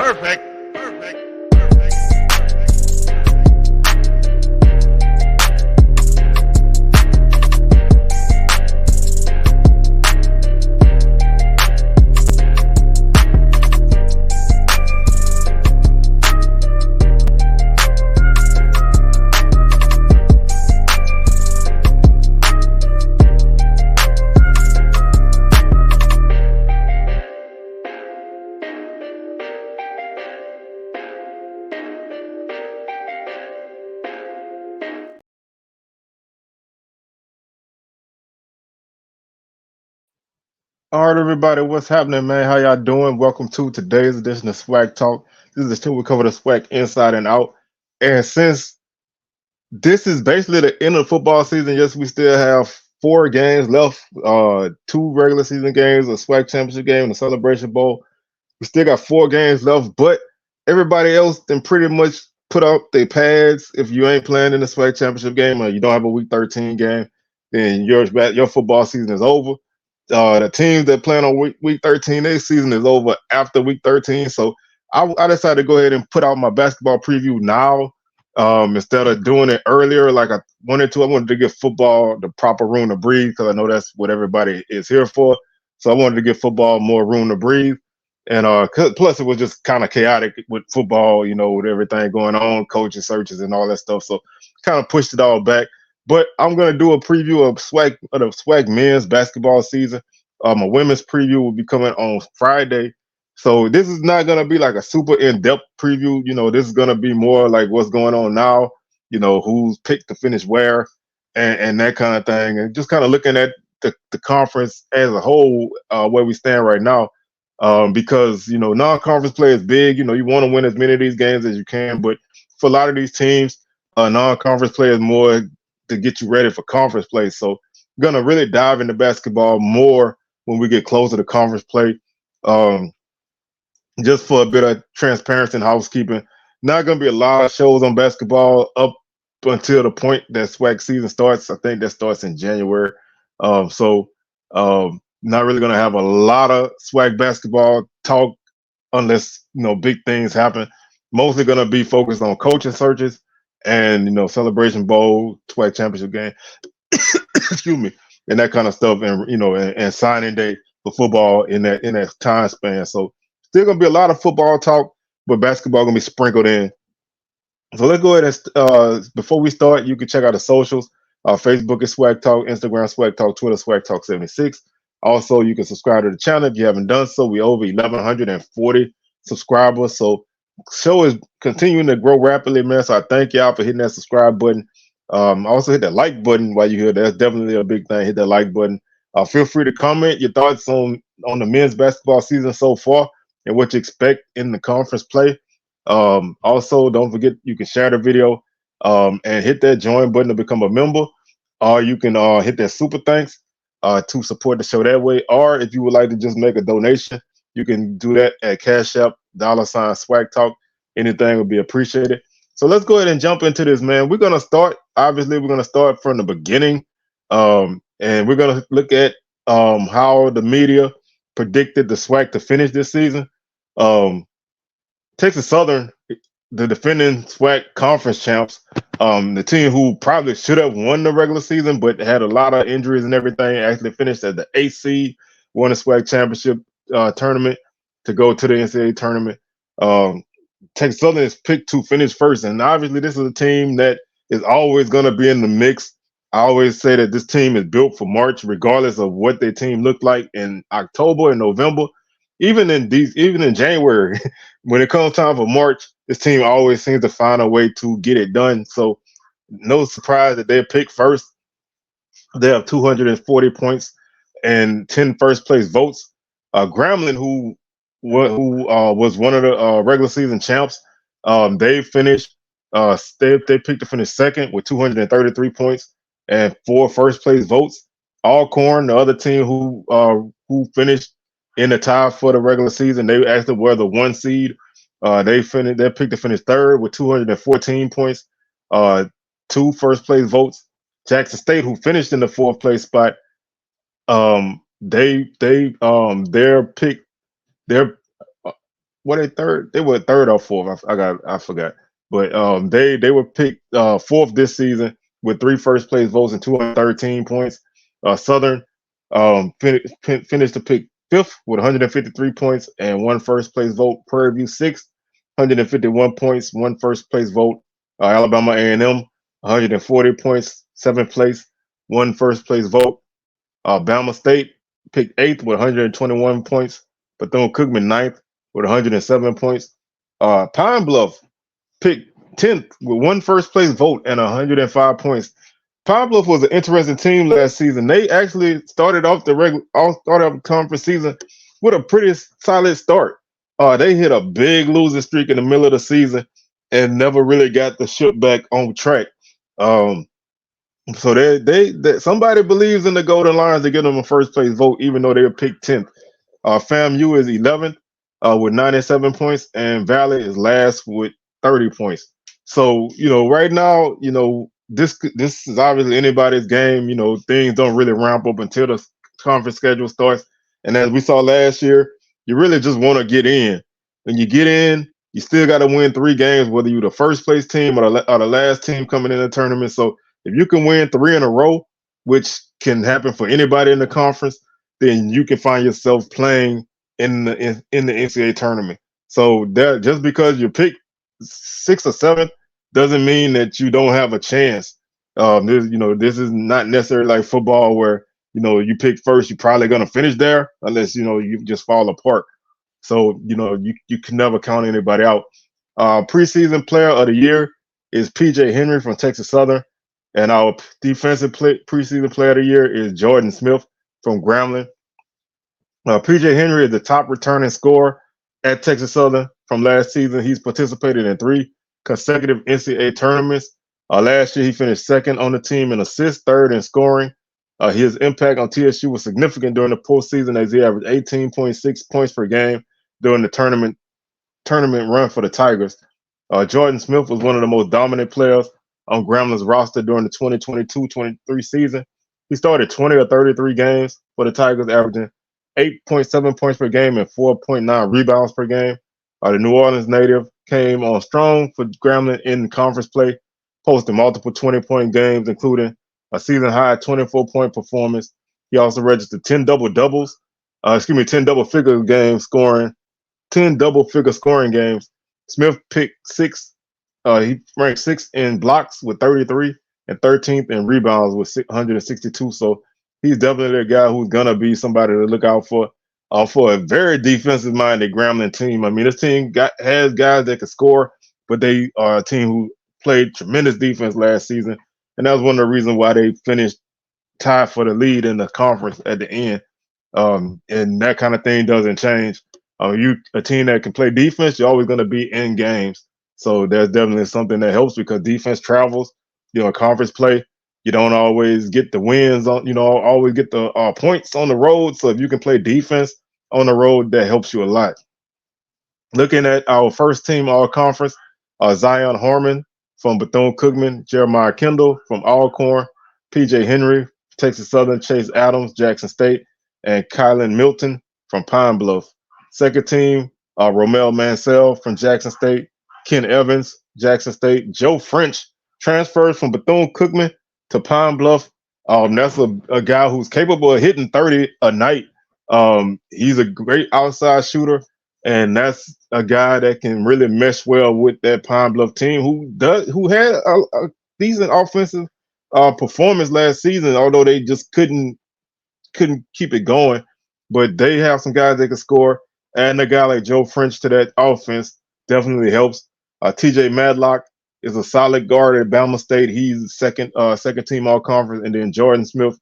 Perfect. All right, everybody, what's happening, man? How y'all doing? Welcome to today's edition of SWAC Talk. This is the show we cover the SWAC inside and out. And since this is basically the end of football season, yes, we still have 4 games left, two regular season games, a SWAC championship game, and a Celebration Bowl. We still got 4 games left, but everybody else then pretty much put out their pads. If you ain't playing in the SWAC championship game or you don't have a Week 13 game, then your football season is over. The teams that plan on week 13, their season is over after week 13. So I decided to go ahead and put out my basketball preview now instead of doing it earlier like I wanted to. I wanted to give football the proper room to breathe because I know that's what everybody is here for. So I wanted to give football more room to breathe. And plus, it was just kind of chaotic with football, with everything going on, coaching searches and all that stuff. So kind of pushed it all back. But I'm gonna do a preview of the SWAC men's basketball season. A women's preview will be coming on Friday. So this is not gonna be like a super in-depth preview. This is gonna be more like what's going on now. Who's picked to finish where, and that kind of thing, and just kind of looking at the conference as a whole, where we stand right now. Because non-conference play is big. You want to win as many of these games as you can, but for a lot of these teams, non-conference play is more to get you ready for conference play. So I'm gonna really dive into basketball more when we get closer to conference play. Just for a bit of transparency and housekeeping, not gonna be a lot of shows on basketball up until the point that SWAC season starts. I think that starts in January. Not really gonna have a lot of SWAC basketball talk unless big things happen. Mostly gonna be focused on coaching searches and Celebration Bowl, SWAC championship game, excuse me, and that kind of stuff, and and signing day for football in that time span. So still gonna be a lot of football talk, but basketball gonna be sprinkled in. So let's go ahead and before we start, you can check out the socials. Facebook is SWAC Talk, Instagram SWAC Talk, Twitter SWAC Talk 76. Also, you can subscribe to the channel if you haven't done so. We over 1,140 subscribers, so show is continuing to grow rapidly, man. So I thank y'all for hitting that subscribe button. Also hit that like button while you're here. That's definitely a big thing. Hit that like button. Feel free to comment your thoughts on the men's basketball season so far and what you expect in the conference play. Also, don't forget you can share the video and hit that join button to become a member, or you can hit that super thanks to support the show that way. Or if you would like to just make a donation, you can do that at Cash App, $SWAC Talk. Anything would be appreciated. So let's go ahead and jump into this, man. We're gonna start. Obviously, we're gonna start from the beginning, and we're gonna look at how the media predicted the SWAC to finish this season. Texas Southern, the defending SWAC conference champs, the team who probably should have won the regular season but had a lot of injuries and everything, actually finished as the 8th seed, won the SWAC championship tournament to go to the NCAA tournament. Texas Southern is picked to finish first, and obviously this is a team that is always going to be in the mix. I always say that this team is built for March, regardless of what their team looked like in October and November. Even in January, when it comes time for March, this team always seems to find a way to get it done. So no surprise that they're picked first. They have 240 points and 10 first place votes. Grambling, who was one of the regular season champs, they finished. They picked to finish second with 233 points and 4 first place votes. Alcorn, the other team who finished in the tie for the regular season, they actually were the 1 seed. They picked to finish third with 214 points, 2 first place votes. Jackson State, who finished in the 4th place spot, their Were they third? They were third or fourth. I forgot. But they were picked fourth this season with three first place votes and 213 points. Southern finished to pick fifth with 153 points and one first place vote. Prairie View sixth, 151 points, one first place vote. Alabama A&M 140 points, seventh place, one first place vote. Bama State picked eighth with 121 points. Bethune-Cookman ninth with 107 points. Pine Bluff picked 10th with one first place vote and 105 points. Pine Bluff was an interesting team last season. They actually started off the conference season with a pretty solid start. They hit a big losing streak in the middle of the season and never really got the ship back on track. Um, so they somebody believes in the Golden Lions to get them a first place vote, even though they were picked 10th. FAMU is 11th with 97 points, and Valley is last with 30 points. So right now, this is obviously anybody's game. Things don't really ramp up until the conference schedule starts. And as we saw last year, you really just want to get in. When you get in, you still got to win three games, whether you're the first place team or the last team coming in the tournament. So if you can win three in a row, which can happen for anybody in the conference, then you can find yourself playing in the NCAA tournament. So that just because you pick sixth or seventh doesn't mean that you don't have a chance. This is not necessarily like football where you pick first, you're probably gonna finish there unless you just fall apart. So you can never count anybody out. Preseason player of the year is PJ Henry from Texas Southern, and our defensive preseason player of the year is Jordan Smith from Grambling. PJ Henry is the top returning scorer at Texas Southern from last season. He's participated in three consecutive NCAA tournaments. Last year, he finished second on the team in assists, third in scoring. His impact on TSU was significant during the postseason as he averaged 18.6 points per game during the tournament run for the Tigers. Jordan Smith was one of the most dominant players on Grambling's roster during the 2022-23 season. He started 20 or 33 games for the Tigers, averaging 8.7 points per game and 4.9 rebounds per game. The New Orleans native came on strong for Grambling in conference play, posting multiple 20-point games, including a season-high 24-point performance. He also registered 10 double-figure games, scoring 10 double-figure scoring games. Smith picked six. He ranked sixth in blocks with 33 and 13th in rebounds with 162. So he's definitely a guy who's gonna be somebody to look out for a very defensive-minded Grambling team. I mean, this team has guys that can score, but they are a team who played tremendous defense last season, and that was one of the reasons why they finished tied for the lead in the conference at the end. And that kind of thing doesn't change. A team that can play defense, you're always going to be in games. So that's definitely something that helps because defense travels. Conference play, you don't always get the wins on. Always get the points on the road. So if you can play defense on the road, that helps you a lot. Looking at our first team all conference, Zion Harmon from Bethune-Cookman, Jeremiah Kendall from Alcorn, PJ Henry, Texas Southern, Chase Adams, Jackson State, and Kylan Milton from Pine Bluff. Second team, Romel Mansell from Jackson State, Ken Evans, Jackson State, Joe French transfers from Bethune-Cookman to Pine Bluff. That's a guy who's capable of hitting 30 a night. He's a great outside shooter, and that's a guy that can really mesh well with that Pine Bluff team who had a decent offensive performance last season, although they just couldn't keep it going. But they have some guys that can score, and a guy like Joe French to that offense definitely helps. TJ Madlock is a solid guard at Bama State. He's second team all conference, and then Jordan Smith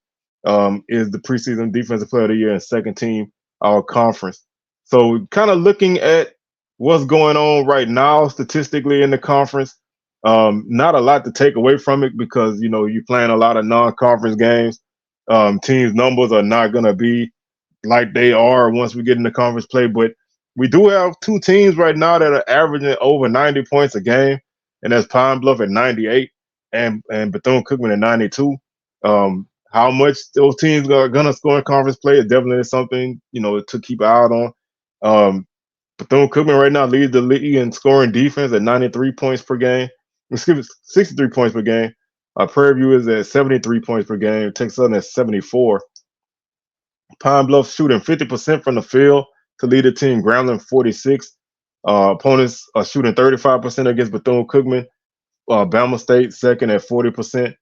is the preseason defensive player of the year and second team all conference. So kind of looking at what's going on right now statistically in the conference, not a lot to take away from it because you're playing a lot of non-conference games. Teams' numbers are not going to be like they are once we get into conference play, but we do have two teams right now that are averaging over 90 points a game, and that's Pine Bluff at 98 and Bethune-Cookman at 92. How much those teams are going to score in conference play is definitely something to keep an eye out on. Bethune-Cookman right now leads the league in scoring defense at 93 points per game. Excuse me, 63 points per game. Prairie View is at 73 points per game. Texas Southern at 74. Pine Bluff shooting 50% from the field to lead the team. Grambling 46. Opponents are shooting 35% against Bethune-Cookman. Bama State second at 40%.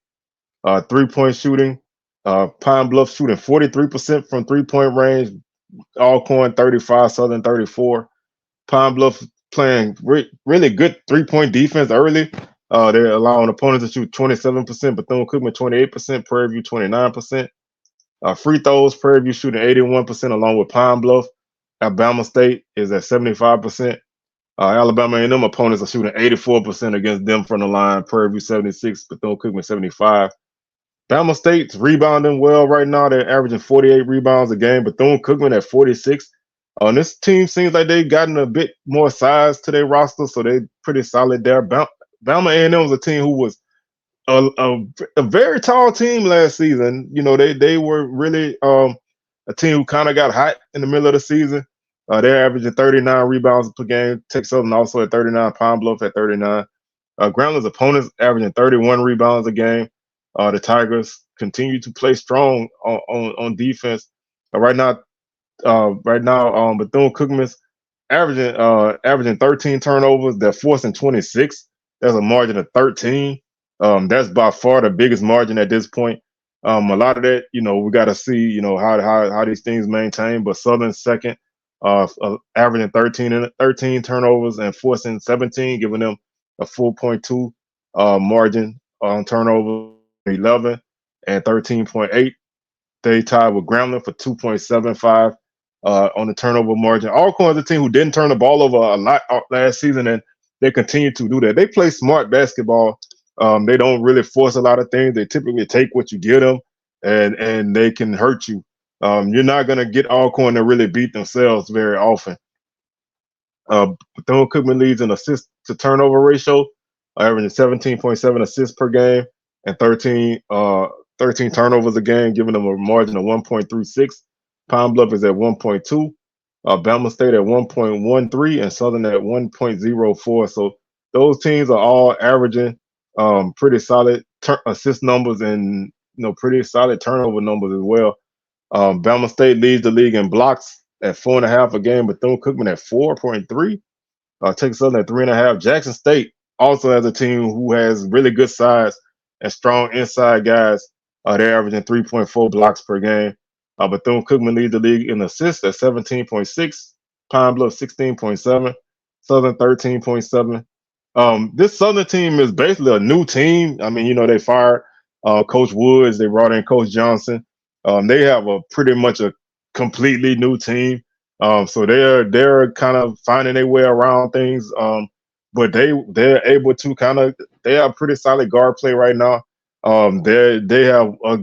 3-point shooting. Pine Bluff shooting 43% from 3-point range. Alcorn 35, Southern 34. Pine Bluff playing really good 3-point defense early. They're allowing opponents to shoot 27%, Bethune-Cookman 28%, Prairie View 29%. Free throws, Prairie View shooting 81% along with Pine Bluff. Alabama State is at 75%. Alabama and them opponents are shooting 84% against them from the line. Prairie View 76, Bethune-Cookman 75. Bama State's rebounding well right now. They're averaging 48 rebounds a game. Bethune-Cookman at 46. And this team seems like they've gotten a bit more size to their roster, so they're pretty solid there. Bama A&M was a team who was a very tall team last season. You know, they were really a team who kind of got hot in the middle of the season. They're averaging 39 rebounds per game. Texas Southern also at 39. Pine Bluff at 39. Grambling's opponents averaging 31 rebounds a game. The Tigers continue to play strong on defense. Right now, Bethune-Cookman's averaging 13 turnovers. They're forcing 26. There's a margin of 13. That's by far the biggest margin at this point. A lot of that, we got to see, how these things maintain. But Southern second, averaging 13 turnovers and forcing 17, giving them a 4.2 margin on turnover 11 and 13.8. They tied with Grambling for 2.75 on the turnover margin. Alcorn is a team who didn't turn the ball over a lot last season, and they continue to do that. They play smart basketball. They don't really force a lot of things. They typically take what you give them, and they can hurt you. You're not going to get Alcorn to really beat themselves very often. Bethune-Cookman leads in assist to turnover ratio, averaging 17.7 assists per game and 13 turnovers a game, giving them a margin of 1.36. Pine Bluff is at 1.2. Bama State at 1.13 and Southern at 1.04. So those teams are all averaging pretty solid assist numbers and pretty solid turnover numbers as well. Bama State leads the league in blocks at 4.5 a game, Bethune-Cookman at 4.3. Texas Southern at 3.5. Jackson State also has a team who has really good size and strong inside guys. They're averaging 3.4 blocks per game. Bethune-Cookman leads the league in assists at 17.6. Pine Bluff 16.7. Southern 13.7. This Southern team is basically a new team. I mean, they fired Coach Woods. They brought in Coach Johnson. They have pretty much a completely new team. So they're kind of finding their way around things. But they're able to they have pretty solid guard play right now. They have a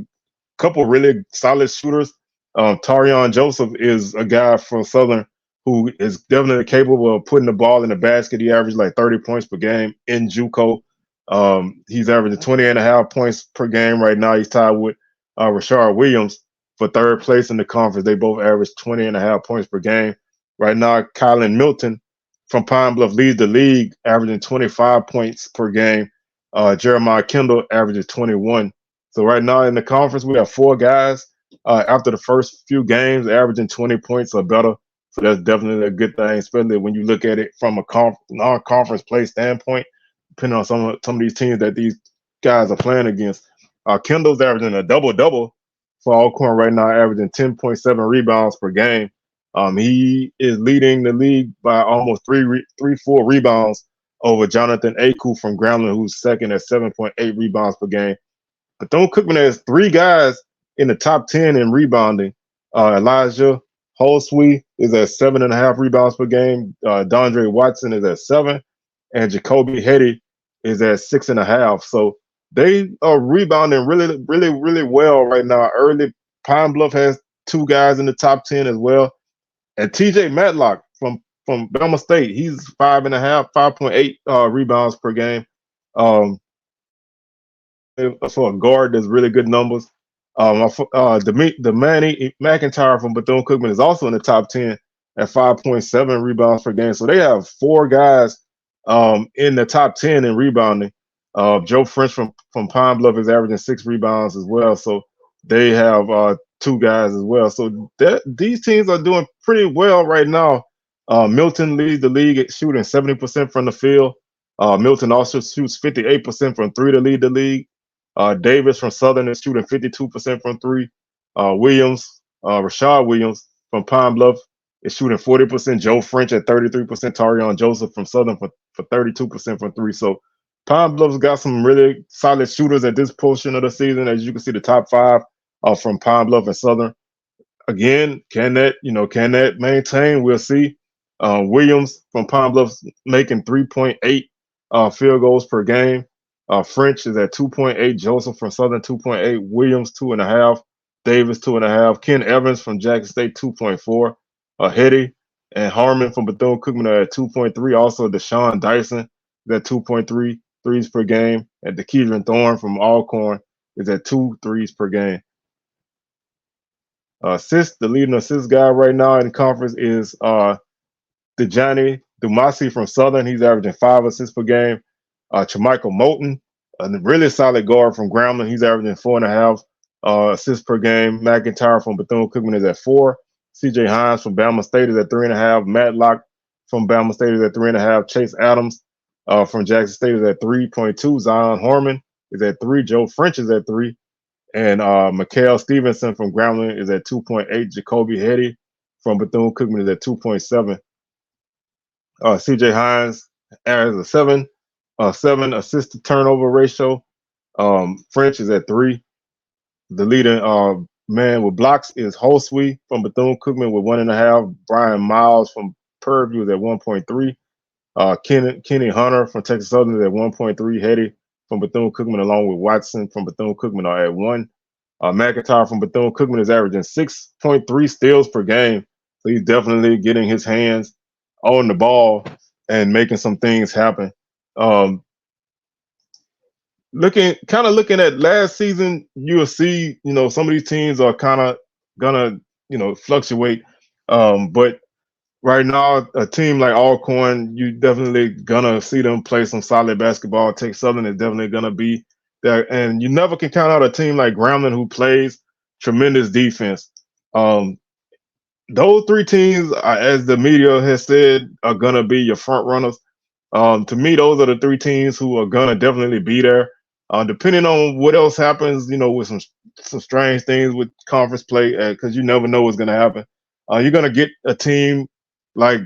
couple really solid shooters. Tarion Joseph is a guy from Southern who is definitely capable of putting the ball in the basket. He averaged like 30 points per game in JUCO. He's averaging 20.5 points per game right now. He's tied with Rashard Williams for third place in the conference. They both average 20.5 points per game. Right now, Kylan Milton from Pine Bluff leads the league, averaging 25 points per game. Jeremiah Kendall averages 21. So right now in the conference, we have 4 guys after the first few games averaging 20 points or better. So that's definitely a good thing, especially when you look at it from a non-conference play standpoint, depending on some of these teams that these guys are playing against. Kendall's averaging a double-double for Alcorn right now, averaging 10.7 rebounds per game. He is leading the league by almost 4 rebounds over Jonathan Aku from Grambling, who's second at 7.8 rebounds per game. Bethune-Cookman has 3 guys in the top 10 in rebounding. Elijah Holswee is at 7.5 rebounds per game. Dondre Watson is at 7, and Jacoby Hetty is at 6.5. So they are rebounding really, really, really well right now. Early Pine Bluff has 2 guys in the top 10 as well. And TJ Matlock from Bama State, he's 5.8 rebounds per game. For a guard, there's really good numbers. The Manny McIntyre from Bethune-Cookman is also in the top 10 at 5.7 rebounds per game. So they have four guys in the top 10 in rebounding. Joe French from Pine Bluff is averaging 6 rebounds as well. So they have two guys as well. So these teams are doing pretty well right now. Milton leads the league at shooting 70% from the field. Milton also shoots 58% from three to lead the league. Davis from Southern is shooting 52% from three. Rashad Williams from Pine Bluff is shooting 40%. Joe French at 33%. Tarion Joseph from Southern for 32% from three. So Pine Bluff's got some really solid shooters at this portion of the season. As you can see, the top five are from Pine Bluff and Southern. Again, can that maintain? We'll see. Williams from Pine Bluff making 3.8 field goals per game. French is at 2.8. Joseph from Southern 2.8. Williams 2.5. Davis 2.5. Ken Evans from Jackson State 2.4. Hetty and Harmon from Bethune-Cookman are at 2.3. Also, Deshaun Dyson is at 2.3 threes per game. And DeKeidron Thorne from Alcorn is at 2 threes per game. The leading assist guy right now in the conference is Dejani Dumasi from Southern. He's averaging 5 assists per game. Chamichael Moulton, a really solid guard from Grambling. He's averaging 4.5 assists per game. McIntyre from Bethune-Cookman is at 4. CJ Hines from Bama State is at 3.5. Matlock from Bama State is at 3.5. Chase Adams from Jackson State is at 3.2. Zion Harmon is at 3. Joe French is at 3. And Mikael Stevenson from Grambling is at 2.8. Jacoby Hetty from Bethune-Cookman is at 2.7. CJ Hines has a 7 assist to turnover ratio. French is at 3. The leading man with blocks is Holswee from Bethune-Cookman with 1.5. Brian Miles from Purview is at 1.3. Kenny Hunter from Texas Southern is at 1.3. Hetty from Bethune-Cookman along with Watson from Bethune-Cookman are at 1. McIntyre from Bethune-Cookman is averaging 6.3 steals per game. So he's definitely getting his hands on the ball and making some things happen. Looking at last season, you'll see, some of these teams are kind of gonna, fluctuate. But right now, a team like Alcorn, you definitely gonna see them play some solid basketball. Texas Southern is definitely gonna be there, and you never can count out a team like Grambling who plays tremendous defense. Those three teams, as the media has said, are gonna be your front runners. To me, those are the three teams who are gonna definitely be there. Depending on what else happens, with some strange things with conference play, because you never know what's gonna happen. You're gonna get a team like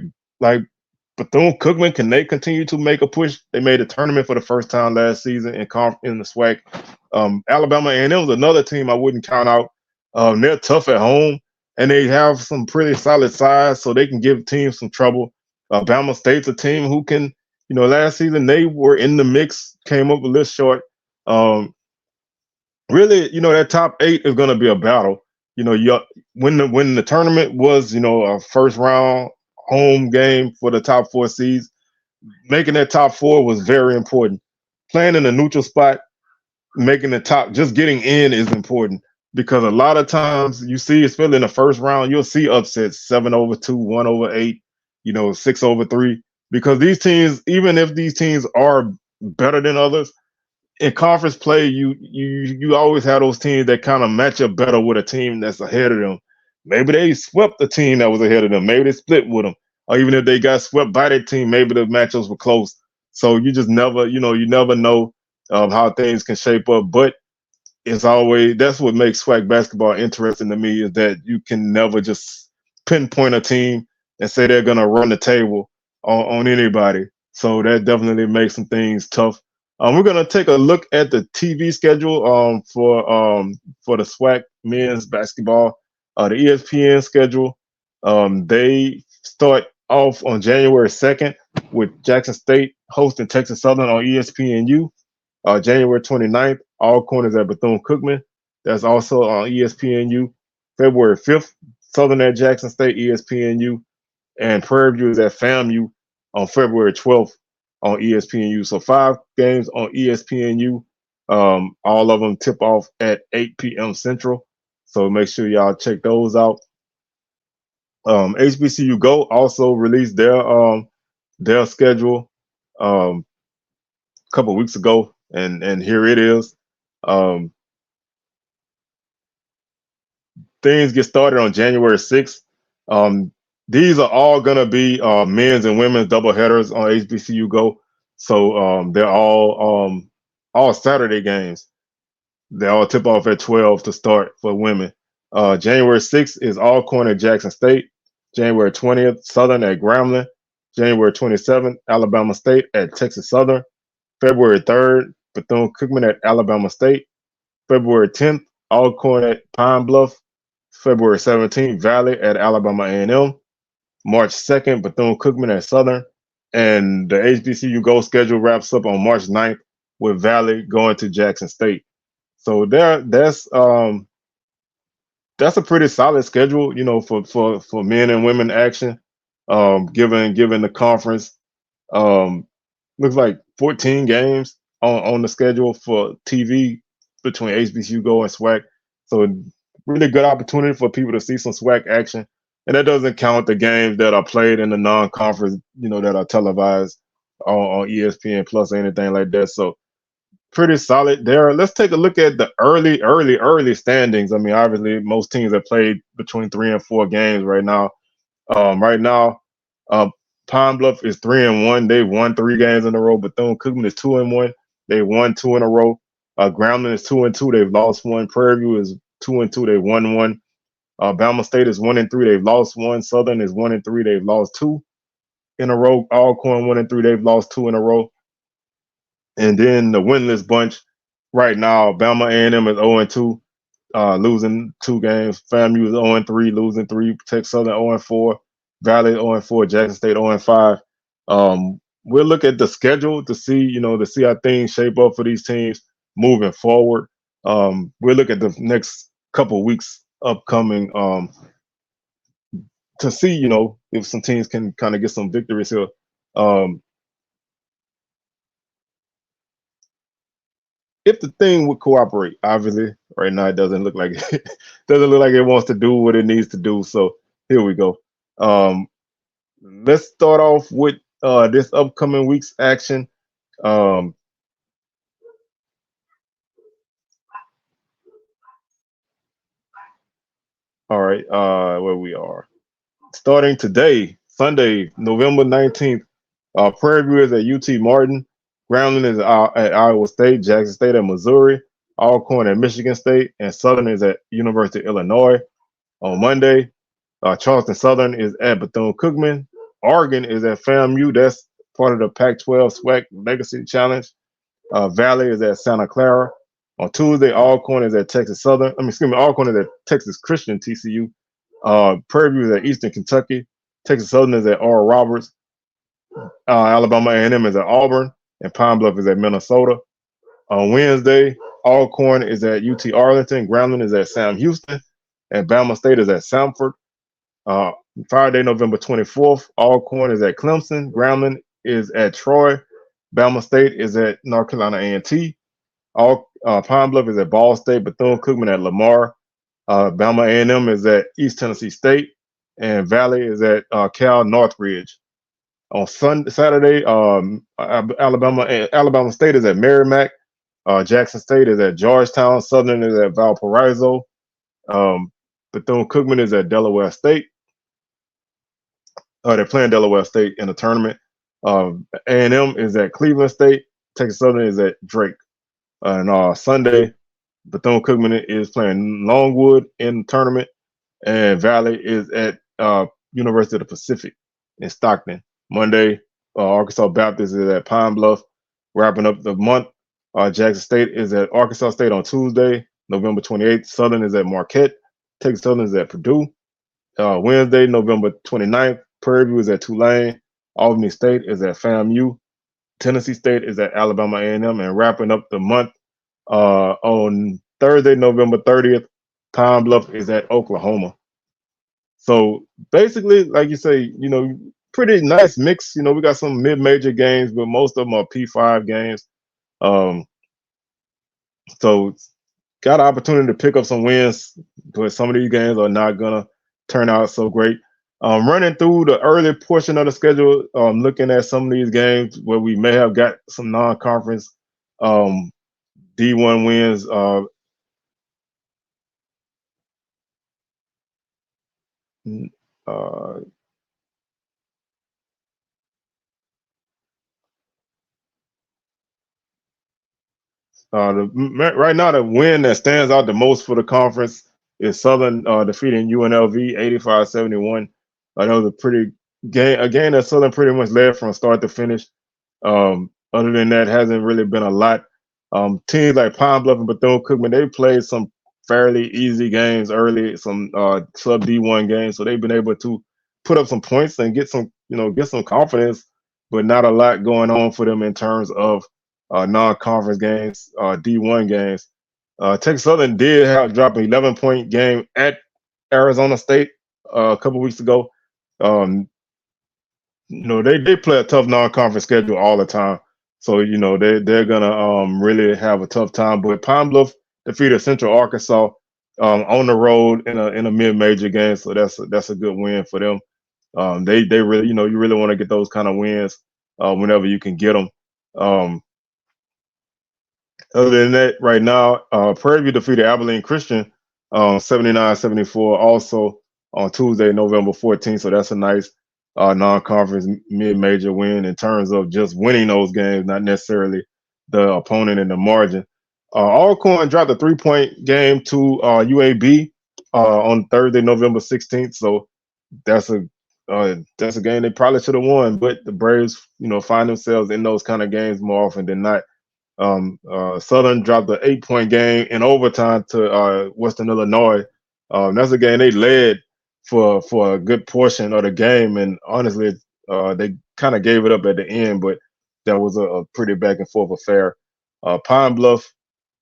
Bethune-Cookman. Can they continue to make a push? They made a tournament for the first time last season in the SWAC. Alabama A&M was another team I wouldn't count out. They're tough at home, and they have some pretty solid size, so they can give teams some trouble. Bama State's a team who can, last season they were in the mix, came up a little short. Really, that top 8 is going to be a battle. When the tournament was, a first round home game for the top 4 seeds, making that top 4 was very important. Playing in a neutral spot, making the top, just getting in is important, because a lot of times you see, especially in the first round, you'll see upsets 7-2, 1-8, 6-3, because these teams, even if these teams are better than others, in conference play, you always have those teams that kind of match up better with a team that's ahead of them. Maybe they swept the team that was ahead of them. Maybe they split with them. Or even if they got swept by that team, maybe the matchups were close. So you just never, you never know how things can shape up. But that's what makes SWAC basketball interesting to me, is that you can never just pinpoint a team and say they're going to run the table on anybody. So that definitely makes some things tough. We're going to take a look at the TV schedule for the SWAC men's basketball. The ESPN schedule, they start off on January 2nd with Jackson State hosting Texas Southern on ESPNU. January 29th, Alcorn is at Bethune-Cookman. That's also on ESPNU. February 5th, Southern at Jackson State, ESPNU. And Prairie View is at FAMU on February 12th on ESPNU. So 5 games on ESPNU. All of them tip off at 8 p.m. Central. So make sure y'all check those out. HBCU Go also released their schedule a couple weeks ago, and here it is. Um, Things get started on January 6th. Um, these are all gonna be men's and women's double headers on HBCU Go. So they're all Saturday games. They all tip off at 12 to start for women. January 6th is Alcorn at Jackson State. January 20th, Southern at Grambling. January 27th, Alabama State at Texas Southern. February 3rd, Bethune-Cookman at Alabama State. February 10th, Alcorn at Pine Bluff. February 17th, Valley at Alabama A&M. March 2nd, Bethune-Cookman at Southern. And the HBCU Go schedule wraps up on March 9th with Valley going to Jackson State. So that's a pretty solid schedule, for men and women action. Given the conference, um, looks like 14 games on the schedule for TV between HBCU Go and SWAC. So really good opportunity for people to see some SWAC action. And that doesn't count the games that are played in the non-conference, that are televised on ESPN Plus or anything like that. So pretty solid there. Let's take a look at the early standings. I mean, obviously, most teams have played between 3 and 4 games right now. Right now, uh, Pine Bluff is 3-1. They won 3 games in a row. Bethune-Cookman is 2-1. They won 2 in a row. Grambling is 2-2. They've lost one. Prairie View is 2-2. They won one. Bama State is 1-3. They've lost one. Southern is 1-3. They've lost 2 in a row. Alcorn 1-3. They've lost 2 in a row. And then the winless bunch right now, Bama A&M is 0-2, losing 2 games. FAMU is 0-3, losing 3. Texas Southern 0-4. Valley 0-4. Jackson State 0-5. We'll look at the schedule to see how things shape up for these teams moving forward. We'll look at the next couple weeks upcoming to see if some teams can kind of get some victories here. Um, if the thing would cooperate, obviously, right now it doesn't look like doesn't look like it wants to do what it needs to do. So here we go. Um, let's start off with this upcoming week's action. Um, all right, where we are. Starting today, Sunday, November 19th, Prairie View is at UT Martin. Grambling is at Iowa State. Jackson State at Missouri. Alcorn at Michigan State. And Southern is at University of Illinois. On Monday, Charleston Southern is at Bethune-Cookman. Oregon is at FAMU. That's part of the Pac-12 SWAC Legacy Challenge. Valley is at Santa Clara. On Tuesday, Alcorn is at Texas Southern. Alcorn is at Texas Christian TCU. Prairie View is at Eastern Kentucky. Texas Southern is at Oral Roberts. Alabama A&M is at Auburn. And Pine Bluff is at Minnesota. On Wednesday, Alcorn is at UT Arlington. Grambling is at Sam Houston. And Bama State is at Samford. Uh, Friday, November 24th, Alcorn is at Clemson. Grambling is at Troy. Bama State is at North Carolina A&T. Pine Bluff is at Ball State. Bethune-Cookman at Lamar. Bama A&M is at East Tennessee State. And Valley is at Cal Northridge. On Saturday, Alabama State is at Merrimack. Jackson State is at Georgetown. Southern is at Valparaiso. Bethune-Cookman is at Delaware State. They're playing Delaware State in the tournament. A&M is at Cleveland State. Texas Southern is at Drake. And Sunday, Bethune-Cookman is playing Longwood in the tournament. And Valley is at University of the Pacific in Stockton. Monday, Arkansas Baptist is at Pine Bluff. Wrapping up the month, Jackson State is at Arkansas State on Tuesday, November 28th. Southern is at Marquette. Texas Southern is at Purdue. Wednesday, November 29th, Prairie View is at Tulane. Albany State is at FAMU. Tennessee State is at Alabama A&M. And wrapping up the month on Thursday, November 30th, Pine Bluff is at Oklahoma. So basically, like you say, pretty nice mix. We got some mid-major games, but most of them are P5 games. So got an opportunity to pick up some wins, but some of these games are not gonna turn out so great. Running through the early portion of the schedule, looking at some of these games where we may have got some non-conference um, D1 wins. Uh, right now, the win that stands out the most for the conference is Southern defeating UNLV 85-71. That was a pretty game, a game that Southern pretty much led from start to finish. Other than that, hasn't really been a lot. Teams like Pine Bluff and Bethune-Cookman, they played some fairly easy games early, some sub D1 games, so they've been able to put up some points and get some, get some confidence, but not a lot going on for them in terms of non-conference games, D1 games. Texas Southern did have drop an 11-point game at Arizona State a couple weeks ago. Um, they play a tough non-conference schedule all the time, so they're gonna really have a tough time. But Pine Bluff defeated Central Arkansas on the road in a mid-major game, so that's a good win for them. They really, you really want to get those kind of wins whenever you can get them. Um, Other than that, right now, Prairie View defeated Abilene Christian 79-74 also on Tuesday, November 14th. So that's a nice non-conference mid-major win in terms of just winning those games, not necessarily the opponent in the margin. Alcorn dropped a 3-point game to UAB on Thursday, November 16th. So that's a that's a game they probably should have won, but the Braves, find themselves in those kind of games more often than not. Southern dropped an 8-point game in overtime to Western Illinois. That's a game they led for a good portion of the game, and honestly, they kind of gave it up at the end, but that was a pretty back and forth affair. Pine Bluff,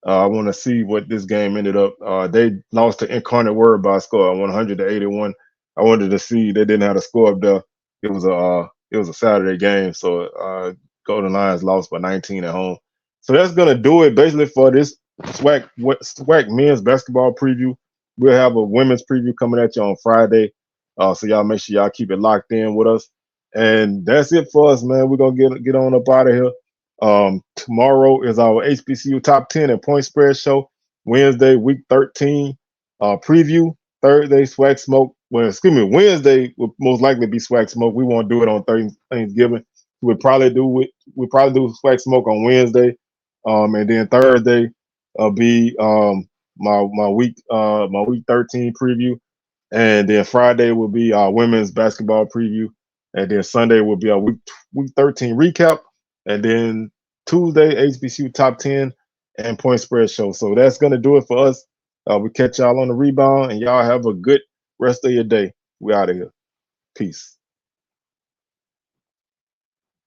I want to see what this game ended up. They lost to Incarnate Word by a score of 100-81. I wanted to see they didn't have a score up there. It was a Saturday game, so Golden Lions lost by 19 at home. So that's gonna do it basically for this SWAC men's basketball preview. We'll have a women's preview coming at you on Friday. So y'all make sure y'all keep it locked in with us. And that's it for us, man. We're gonna get on up out of here. Tomorrow is our HBCU top 10 and point spread show. Wednesday, week 13 preview. Thursday, SWAC smoke. Well, excuse me, Wednesday will most likely be SWAC smoke. We won't do it on Thanksgiving. We'll probably do SWAC smoke on Wednesday. And then Thursday be my week 13 preview, and then Friday will be our women's basketball preview, and then Sunday will be our week 13 recap, and then Tuesday HBCU top 10 and point spread show. So that's gonna do it for us. We catch y'all on the rebound, and y'all have a good rest of your day. We out of here. Peace.